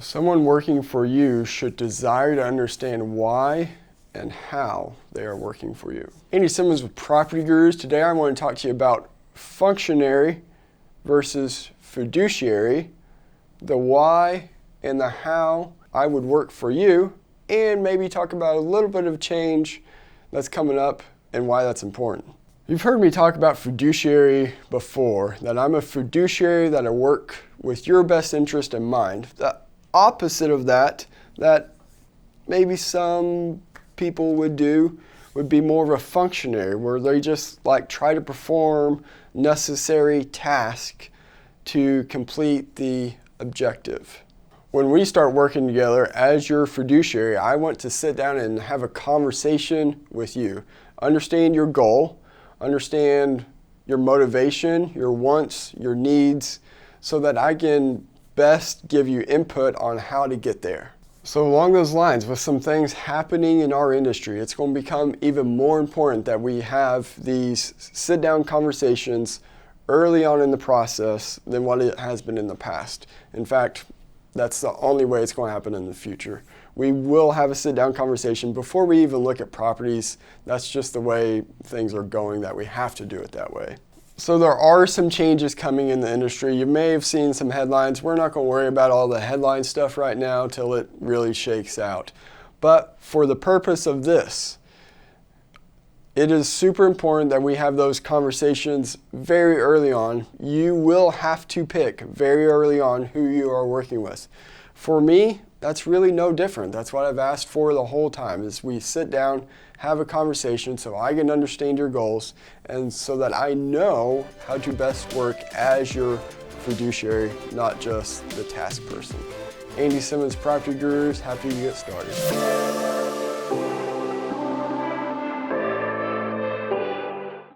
Someone working for you should desire to understand why and how they are working for you. Andy Simmons with Property Gurus. Today I want to talk to you about functionary versus fiduciary, the why and the how I would work for you, and maybe talk about a little bit of change that's coming up and why that's important. You've heard me talk about fiduciary before, that I'm a fiduciary, that I work with your best interest in mind. The opposite of that maybe some people would do would be more of a functionary, where they just like try to perform necessary tasks to complete the objective. When we start working together as your fiduciary, I want to sit down and have a conversation with you, understand your goal, understand your motivation, your wants, your needs, so that I can best give you input on how to get there. So along those lines, with some things happening in our industry, it's going to become even more important that we have these sit-down conversations early on in the process than what it has been in the past. In fact, that's the only way it's going to happen in the future. We will have a sit-down conversation before we even look at properties. That's just the way things are going, that we have to do it that way. So there are some changes coming in the industry. You may have seen some headlines. We're not going to worry about all the headline stuff right now till it really shakes out. But for the purpose of this, it is super important that we have those conversations very early on. You will have to pick very early on who you are working with. For me, that's really no different. That's what I've asked for the whole time, is we sit down, have a conversation so I can understand your goals and so that I know how to best work as your fiduciary, not just the task person. Andy Simmons, Property Gurus, happy to get started.